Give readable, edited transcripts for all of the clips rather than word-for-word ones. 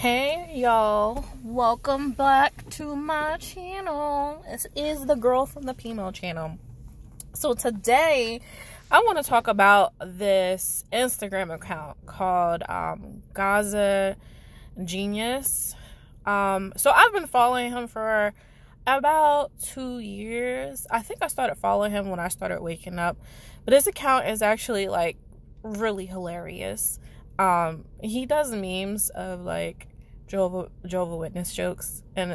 Hey y'all, welcome back to my channel. This is the girl from the Pimo channel. So today I want to talk about this Instagram account called Gaza Genius. So I've been following him for about 2 years. I think I started following him when I started waking up, but his account is actually like really hilarious. He does memes of like Jehovah Witness jokes, and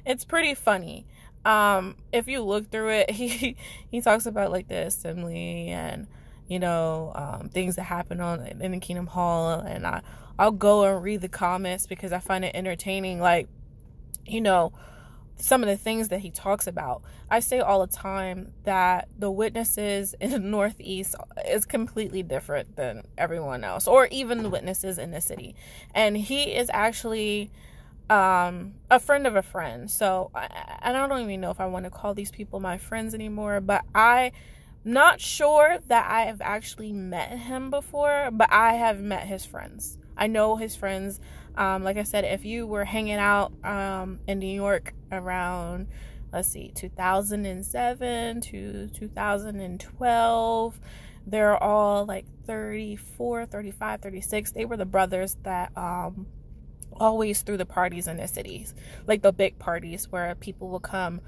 it's pretty funny. If you look through it, he talks about like the assembly and things that happen in the Kingdom Hall, and I'll go and read the comments because I find it entertaining. Like, some of the things that he talks about. I say all the time that the witnesses in the Northeast is completely different than everyone else, or even the witnesses in the city. And he is actually a friend of a friend. So I don't even know if I want to call these people my friends anymore, but I'm not sure that I have actually met him before, but I have met his friends. I know his friends. Like I said, if you were hanging out in New York around, 2007 to 2012, they're all like 34, 35, 36. They were the brothers that always threw the parties in the cities, like the big parties where people will come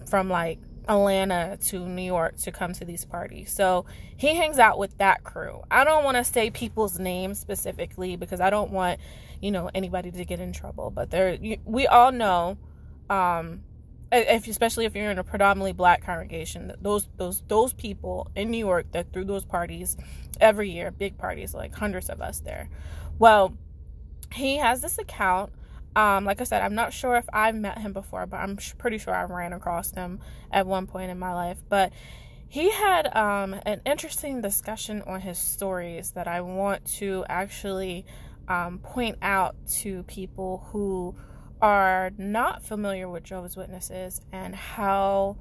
from like Atlanta to New York to come to these parties. So he hangs out with that crew. I don't want to say people's names specifically because I don't want anybody to get in trouble, but we all know, especially if you're in a predominantly black congregation, those people in New York that threw those parties every year, big parties, like hundreds of us there. Well, he has this account. Like I said, I'm not sure if I've met him before, but I'm pretty sure I ran across him at one point in my life. But he had an interesting discussion on his stories that I want to actually point out to people who are not familiar with Jehovah's Witnesses and how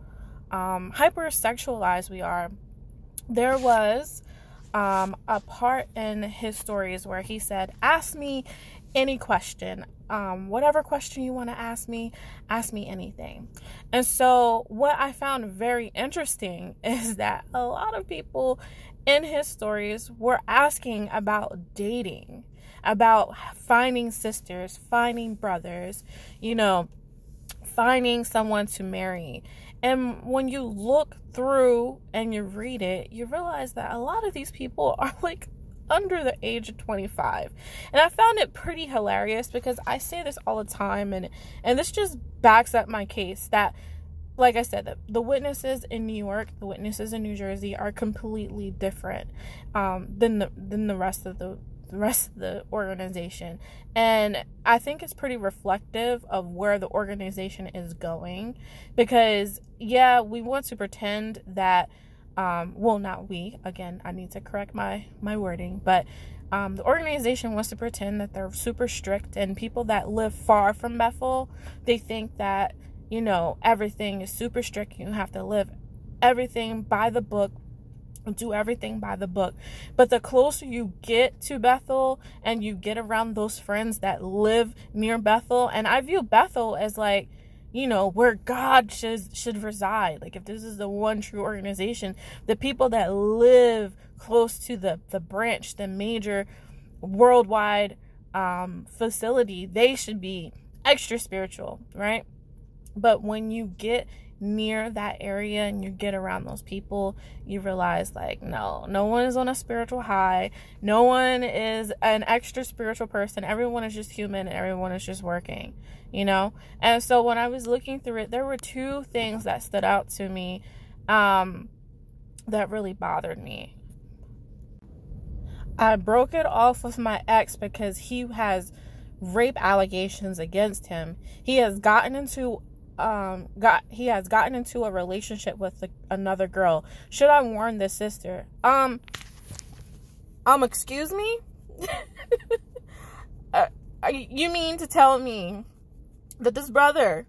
hypersexualized we are. There was a part in his stories where he said, "Ask me any question, whatever question you want to ask me anything." And so what I found very interesting is that a lot of people in his stories were asking about dating, about finding sisters, finding brothers, finding someone to marry. And when you look through and you read it, you realize that a lot of these people are like under the age of 25. And I found it pretty hilarious because I say this all the time, and this just backs up my case that, like I said, the witnesses in New York, the witnesses in New Jersey are completely different than the rest of the organization. And I think it's pretty reflective of where the organization is going, because yeah, we want to pretend that well, not we, again, I need to correct my wording, but the organization wants to pretend that they're super strict, and people that live far from Bethel, they think that everything is super strict. You have to live everything by the book, do everything by the book. But the closer you get to Bethel and you get around those friends that live near Bethel, and I view Bethel as like, where God should reside. Like, if this is the one true organization, the people that live close to the branch, the major worldwide facility, they should be extra spiritual, right? But when you get near that area and you get around those people, you realize like, no one is on a spiritual high. No one is an extra spiritual person. Everyone is just human, and everyone is just working, And so when I was looking through it, there were two things that stood out to me that really bothered me. I broke it off with my ex because he has rape allegations against him. He has gotten into a relationship with another girl. Should I warn this sister? Excuse me? You mean to tell me that this brother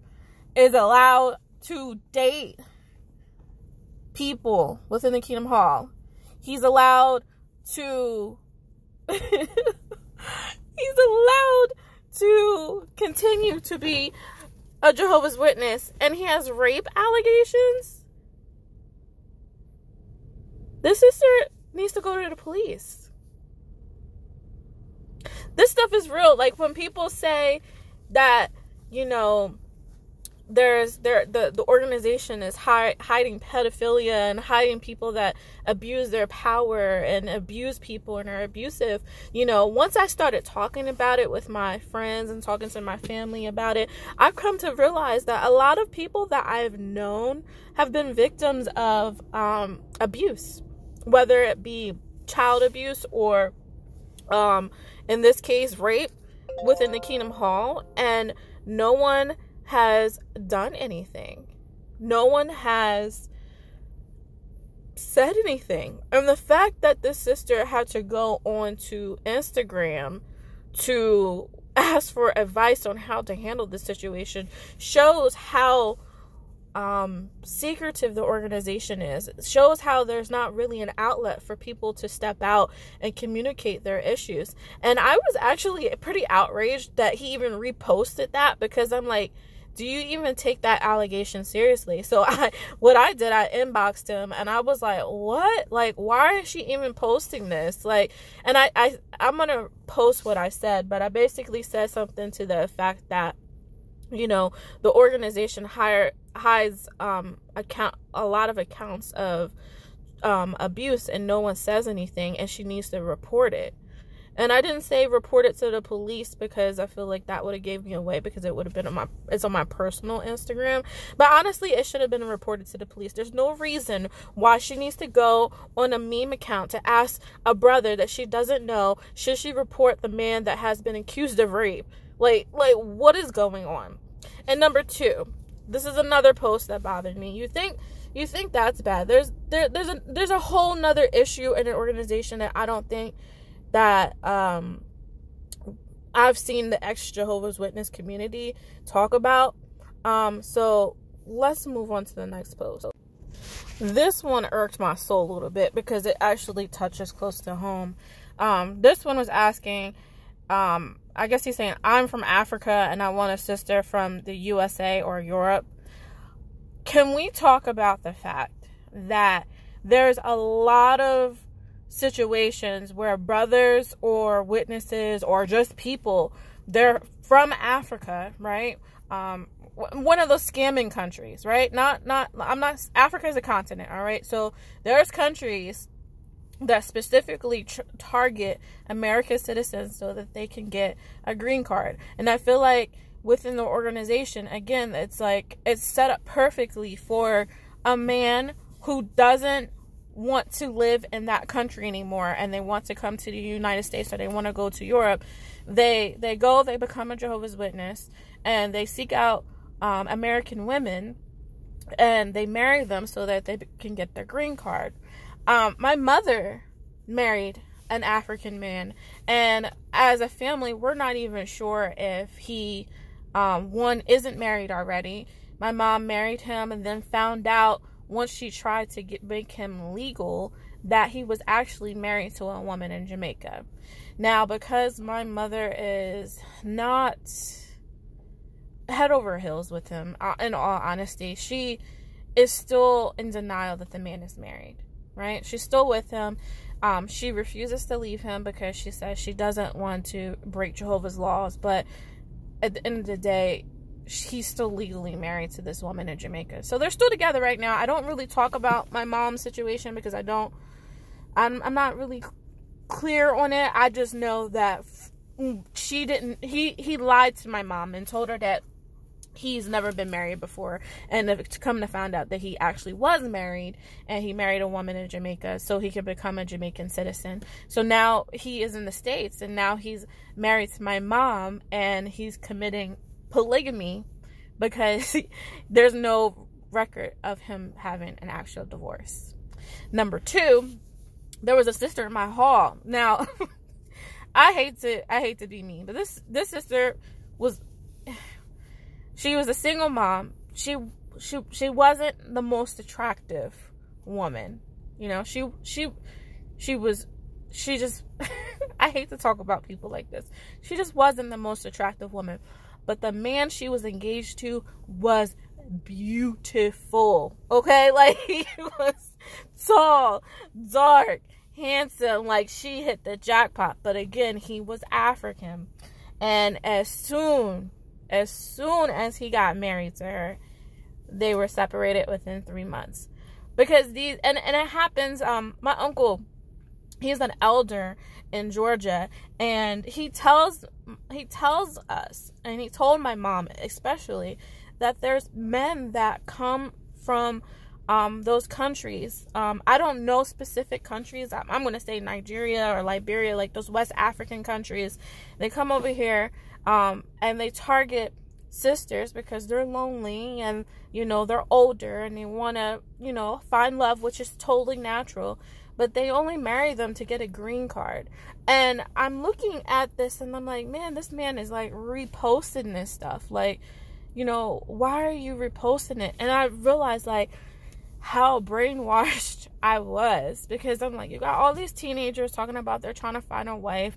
is allowed to date people within the Kingdom Hall? He's allowed to to continue to be a Jehovah's Witness and he has rape allegations, this sister needs to go to the police. This stuff is real. Like, when people say that, you know, the organization is hiding pedophilia and hiding people that abuse their power and abuse people and are abusive, you know, once I started talking about it with my friends and talking to my family about it, I've come to realize that a lot of people that I've known have been victims of abuse, whether it be child abuse or in this case rape within the Kingdom Hall, and no one has done anything. No one has said anything. And the fact that this sister had to go on to Instagram to ask for advice on how to handle this situation shows how secretive the organization is. It shows how there's not really an outlet for people to step out and communicate their issues. And I was actually pretty outraged that he even reposted that, because I'm like, do you even take that allegation seriously? So I inboxed him and I was like, what? Like, why is she even posting this? Like, and I'm going to post what I said, but I basically said something to the effect that, you know, the organization hides a lot of accounts of abuse and no one says anything, and she needs to report it. And I didn't say report it to the police because I feel like that would have gave me away, because it would have been it's on my personal Instagram. But honestly, it should have been reported to the police. There's no reason why she needs to go on a meme account to ask a brother that she doesn't know, should she report the man that has been accused of rape? Like what is going on? And number 2, this is another post that bothered me. You think that's bad? There's a whole nother issue in an organization that I don't think that I've seen the ex-Jehovah's Witness community talk about. So let's move on to the next post. This one irked my soul a little bit because it actually touches close to home. This one was asking, I guess he's saying, I'm from Africa and I want a sister from the USA or Europe. Can we talk about the fact that there's a lot of situations where brothers or witnesses or just people, they're from Africa, right? One of those scamming countries, right? Africa is a continent, all right? So there's countries that specifically target American citizens so that they can get a green card. And I feel like within the organization, again, it's like it's set up perfectly for a man who doesn't want to live in that country anymore and they want to come to the United States or they want to go to Europe. They become a Jehovah's Witness and they seek out American women and they marry them so that they can get their green card. My mother married an African man, and as a family, we're not even sure if he, isn't married already. My mom married him and then found out once she tried to make him legal that he was actually married to a woman in Jamaica. Now, because my mother is not head over heels with him, in all honesty, she is still in denial that the man is married. Right? She's still with him. She refuses to leave him because she says she doesn't want to break Jehovah's laws. But at the end of the day, he's still legally married to this woman in Jamaica. So they're still together right now. I don't really talk about my mom's situation because I'm not really clear on it. I just know that he lied to my mom and told her that he's never been married before, and to come to find out that he actually was married and he married a woman in Jamaica so he could become a Jamaican citizen. So now he is in the States and now he's married to my mom and he's committing polygamy because there's no record of him having an actual divorce. Number 2, there was a sister in my hall. Now I hate to be mean, but this sister was a single mom. She wasn't the most attractive woman. You know, she was she just, I hate to talk about people like this. She just wasn't the most attractive woman. But the man she was engaged to was beautiful. Okay? Like, he was tall, dark, handsome. Like, she hit the jackpot. But again, he was African. And as soon as he got married to her, they were separated within 3 months. Because these, and it happens, my uncle, he's an elder in Georgia, and he tells us, and he told my mom especially, that there's men that come from those countries. I don't know specific countries. I'm going to say Nigeria or Liberia, like those West African countries. They come over here and they target sisters because they're lonely and, you know, they're older and they want to, you know, find love, which is totally natural. But they only marry them to get a green card. And I'm looking at this and I'm like, man, this man is like reposting this stuff. Like, you know, why are you reposting it? And I realized like how brainwashed I was, because I'm like, you got all these teenagers talking about they're trying to find a wife,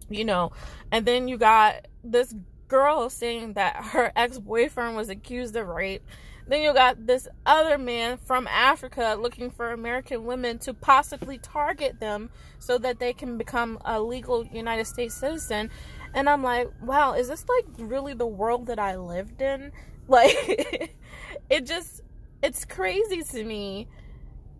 you know, and then you got this girl saying that her ex-boyfriend was accused of rape. Then you got this other man from Africa looking for American women to possibly target them so that they can become a legal United States citizen. And I'm like, wow, is this like really the world that I lived in? Like, it's crazy to me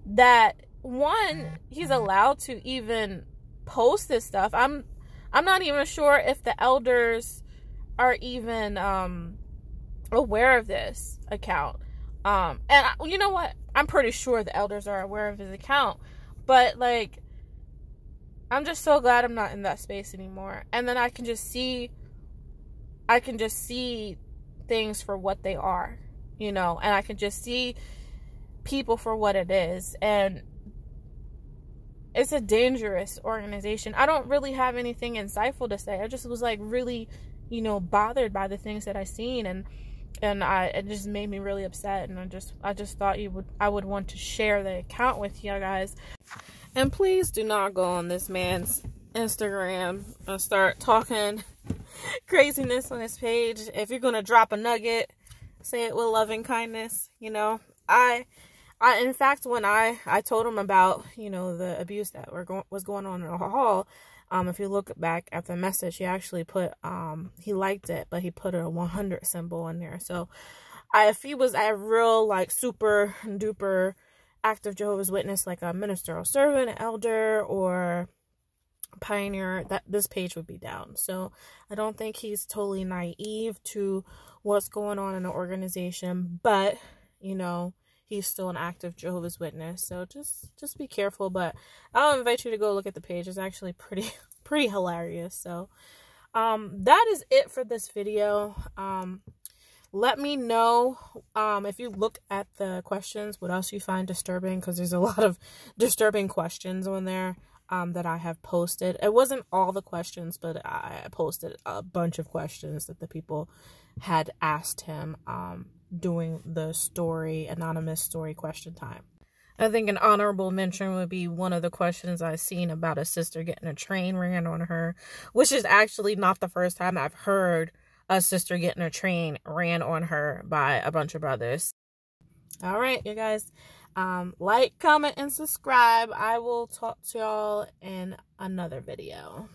that, one, he's allowed to even post this stuff. I'm not even sure if the elders are even aware of this account. And you know what? I'm pretty sure the elders are aware of his account. But like, I'm just so glad I'm not in that space anymore. And then I can just see things for what they are, you know, and I can just see people for what it is. And it's a dangerous organization. I don't really have anything insightful to say. I just was like really, you know, bothered by the things that I seen, and it just made me really upset. And I just thought I would want to share the account with you guys. And please do not go on this man's Instagram and start talking craziness on his page. If you're gonna drop a nugget, say it with loving kindness. You know, I in fact, when I told him about, you know, the abuse that was going on in the hall, if you look back at the message, he actually put, he liked it, but he put a 100 symbol in there. So if he was a real, like, super duper active Jehovah's Witness, like a minister or servant, an elder, or pioneer, that this page would be down. So I don't think he's totally naive to what's going on in the organization, but, you know, he's still an active Jehovah's Witness, so just be careful. But I'll invite you to go look at the page. It's actually pretty hilarious. So that is it for this video. Let me know if you look at the questions, what else you find disturbing, because there's a lot of disturbing questions on there that I have posted. It wasn't all the questions, but I posted a bunch of questions that the people had asked him doing the anonymous story question time. I think an honorable mention would be one of the questions I've seen about a sister getting a train ran on her, which is actually not the first time I've heard a sister getting a train ran on her by a bunch of brothers. All right, you guys, like, comment, and subscribe. I will talk to y'all in another video.